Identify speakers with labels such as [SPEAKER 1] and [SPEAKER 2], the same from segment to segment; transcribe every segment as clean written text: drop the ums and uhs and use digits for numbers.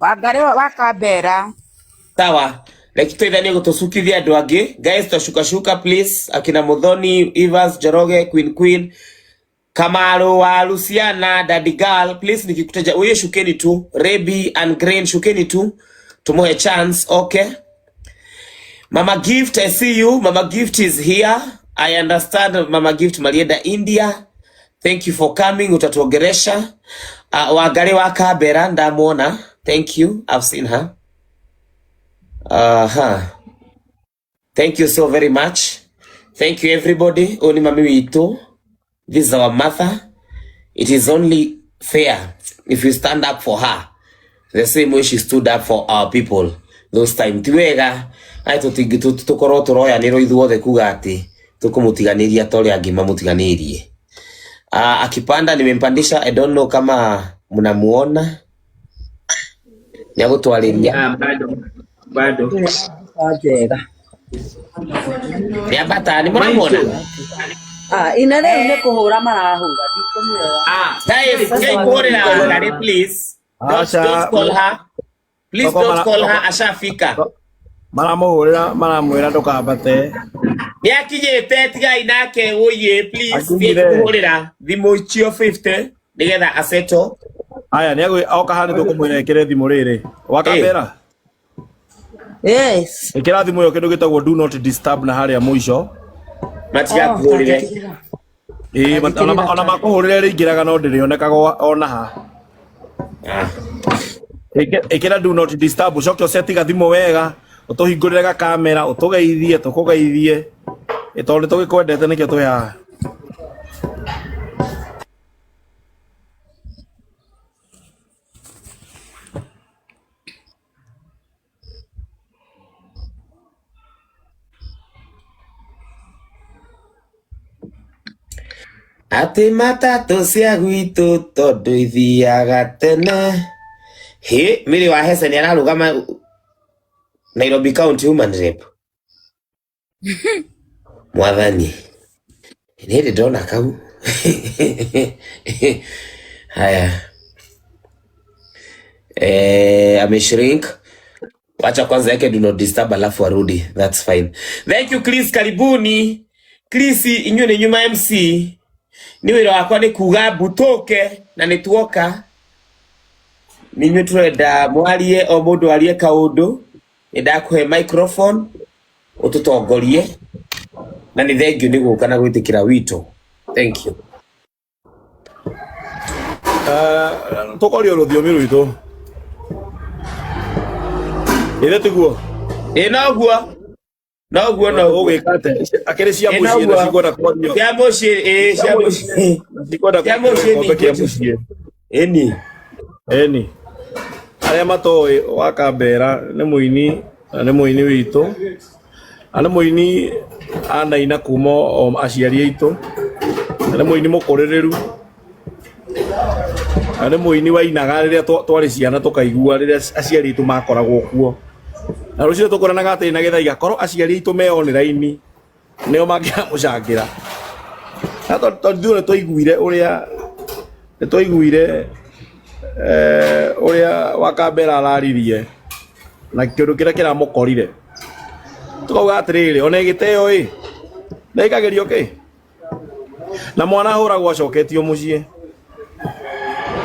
[SPEAKER 1] Wangari wa Kambera.
[SPEAKER 2] Sawa. Lekitoithanie gutucukithia andu angi. Guys, twashuka please. Akina Muthoni, Evans, Joroge, Queen, Kamaru wa Luciana, Daddy Girl, please nikikutaja uye shukeni tu. Rebi and Grain shukeni tu. Tumuhe chance, okay? Mama Gift, I see you. Mama Gift is here. I understand Mama Gift malienda India. Thank you for coming. Utatuogeresha. Wangari wa Kambera ndamuona. Thank you. I've seen her. Thank you so very much. Thank you everybody. Oni mami witu. This is our mother. It is only fair if you stand up for her the same way she stood up for our people those time. Tiwega ai tukorwo turoya niro ithuothe kuga ati tukumutiganiria tole agima mutiganirie. Akipanda nimempandisha. I don't know kama mnamuona. Nyagutwariria
[SPEAKER 3] bado
[SPEAKER 1] Ajega.
[SPEAKER 2] Niambata ni mnamuona.
[SPEAKER 1] Ina leo ne kuhura marahura ndikumira.
[SPEAKER 2] Guys, Wangari please. Don't call her. Please don't call her. Ashafika.
[SPEAKER 4] Maramwira ndukambate.
[SPEAKER 2] Niakinyete tiga inake uye please. Kuhurira thimu cio 50 nigetha aseto.
[SPEAKER 4] Aya ni oka hani tukumwirekere thimu riri. Wa Kambera.
[SPEAKER 1] Yes.
[SPEAKER 4] Ikira thimu yo kindu gitagwo do not disturb na haria muico.
[SPEAKER 2] Matiga kuhurire.
[SPEAKER 4] Ona makuhurire ringiraga no ndirionekaga ona ha. Ikira do not disturb ucoke usetiga thimu wega utuhinguriraga kamera utugeithie tukugeithie itondu tugikwendete nikio tuya.
[SPEAKER 2] Ati matatu cia gwitu tondu ithiaga tene. He, Miri wa Hesen ararugama Nairobi County Human Rep. Mwathani. Nindi ndona kau. Haya. Ameshrink. Wacha kwanza yake do not disturb alafu arudi. That's fine. Thank you Chris, karibuni. Chris inywe ni nyuma MC. Ni wira wakwa ni kuga butoke na nituoka. Ninywe turenda mwarie o mundu arie kaundu. Ndakuhe microphone ututongorie. Na ni thank you ni guka na gwitikira wito. Thank you.
[SPEAKER 4] Tokorio ruthiomi rwitu. Ile tiguo.
[SPEAKER 2] Noguo no
[SPEAKER 4] ugikate. Akere cia mucie na cigona kwanyo.
[SPEAKER 2] Cia mucie cia mucie.
[SPEAKER 4] Cigona kwanyo. Eni. Aria matoi wa Kambera ni muini witu. Ana muini anaina kuma aciari aitu. Ana muini mukoreriru. Ana muini wainaga riria twari ciana tukaigua riria aciari aitu makoragwo kuo. Na rucio tukoranaga ati na getha igakorwo aciari aitu me online neo mangia mucangira. Na tondu ne toiguire uria uria wa Kambera araririe na kindu kiria kiramukorire. Tukauga atiriri ona igiteo na ikagerio ki na mwana huragwo acoketio mucie.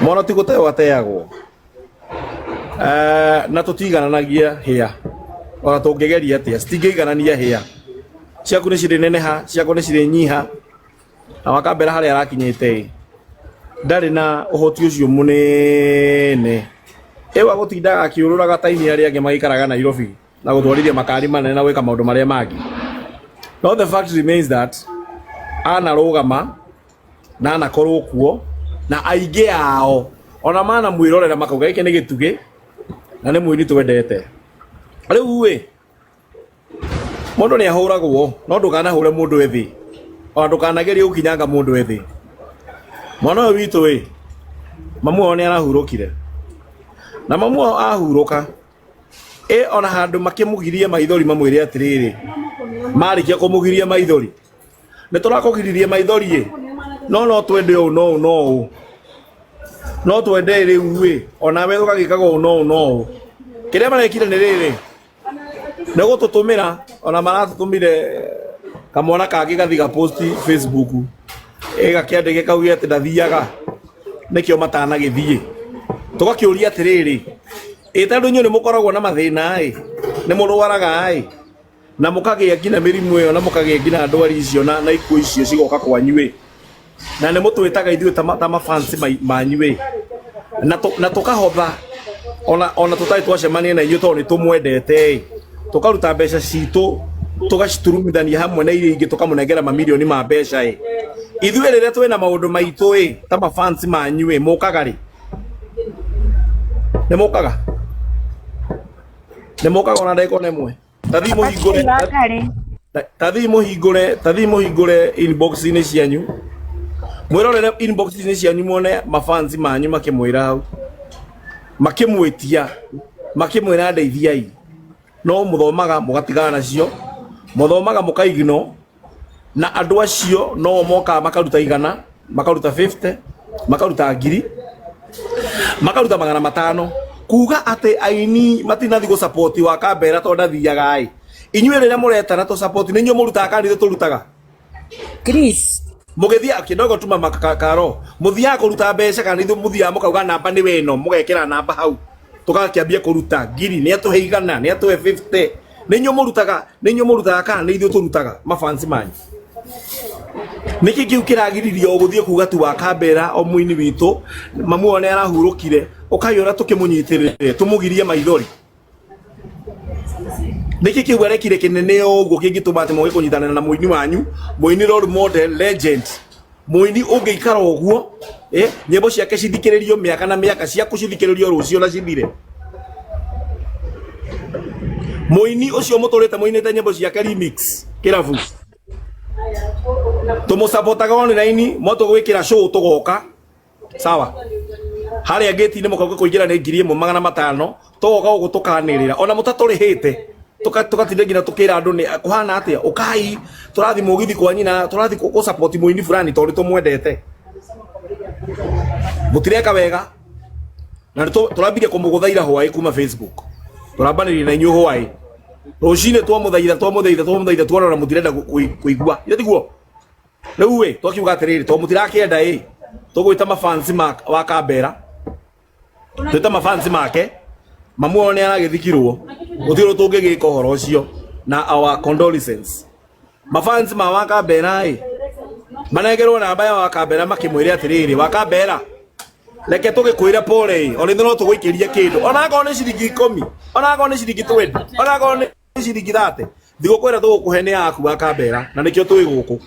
[SPEAKER 4] Mwana ti guteo ateagwo. Na tutigananagia hia. Ona tungegeria atia stingiganania hia. Ciaku ni ciri neneha, ciaku ni ciri nyiha. Na wa Kambera haria arakinyite ndari na uhoti ucio munene. Ewa gutindaga akiururaga taini aria ange magikaraga Nairobi na gutwarithia makari manene na gwika maundu maria mangi. No the fact remains that anarugama na anakorwo kuo na aige ao ona mana mwirorera makauga iki ni gitugi na ni mwini twendete. Riu mundu ni ahuragwo no ndukanahure mundu ethi ona ndukanagerie ukinyanga mundu ethi. Mwana witu mamu one arahurukire na mamu ahuruka ona handu makimugirie maithori mamwire atiriri marikia kumugiria maithori ni turakugiririe maithori no twende no no twende riu wi ona we tukagikaga no kiria marekire ni riri ne gututumira ona maratutumire kamwana kage gathiga post Facebook gakiandike kauge ati ndathiaga nikio matana githie tugakiuria atiriri tondu nyu ni mukoragwo na mathina ni murwaraga na mukagia ngina mirimu iyo na mukagia ngina ndwari icio na ikuo icio cigoka kwanyue na ni mutwitaga ithuĩ ta mafans manyue na tukahotha ona tutai twacemania na ithuĩ tondu ni tumwendete tukaruta mbeca citu tugaciturumithania hamwe na iria ingi tukamunengera mamilioni ma mbeca ithuĩ rĩrĩa twĩna maũndũ maitũ ta mafans manyue mukaga ri ni mukaga ona ndeko nemwe tathi muhingure inbox ini cianyu mwirorere inbox ini cianyu muone mafans manyu makimwira hau makimwitia makimwira ndeithiai no muthomaga mugatigana nacio muthomaga mukaigno na andu acio no moka makaruta igana makaruta 50 makaruta ngiri makaruta 500 kuga ate aini matinathi go support wa Kambera to ndathiaga inyuĩ rĩrĩa mũretana to support nĩ inyuĩ mũrutaga kana ithuĩ tũrutaga
[SPEAKER 1] Chris
[SPEAKER 4] mũgĩthia kĩdogo tuma makakaro mũthiaga kũruta mbeca kana ithuĩ mũthiaga mũkauga namba nĩ weno mũgekĩra namba hau tũgakĩambia kũruta ngiri nĩ atũhe igana nĩ atũhe 50 nĩ inyuĩ mũrutaga kana nĩ ithuĩ tũrutaga mafans manyu niki kiu kiragiririo guthie kuga tu wa Kambera o muini witu mamuone arahurukire ukayora tukimunyitirire tumugirie maithori niki kiu arekire kinene uguo kingituma ati moge kunyitana na muini wanyu muini role model legend muini ungeikara uguo nyimbo ciake cithikiririo miaka na miaka ciaku cithikiririo rucio na cithire muini ucio muturite muinite nyimbo ciake remix kiravu tumusapotaga online moto gwikira show tugoka sawa haria gate ni mukoga kuingira ni 1500 tugoka gutukanirira ona mutaturihite tukatinde ngina tukira andu ni kuhana atia ukai turathi mugithi kwa nyina turathi ku support muini fulani tondu tumwendete mutireka wega na turambire kumuguthaira hwai kuma Facebook turambaniri na inyu hwai rucine twamuthaitha twarora mutirenda kuigua yatiguo riu we twakiuga atiriri to mutirakienda tugwita mafans wa Kambera twita mafans make mamuone aragithikirwo gutiro tungigika uhoro ucio na our condolences mafans wa Kambera manegerwo namba ya wa Kambera makimwire atiriri wa Kambera leke tugikwira pole ona ithuĩ no tugwikiria kindu ona akorwo ni ciringi 10 ona akorwo ni ciringi 20 ona akorwo ni ciringi 30 thigukwira tugukuhe ni yaku wa Kambera na nikio twi guku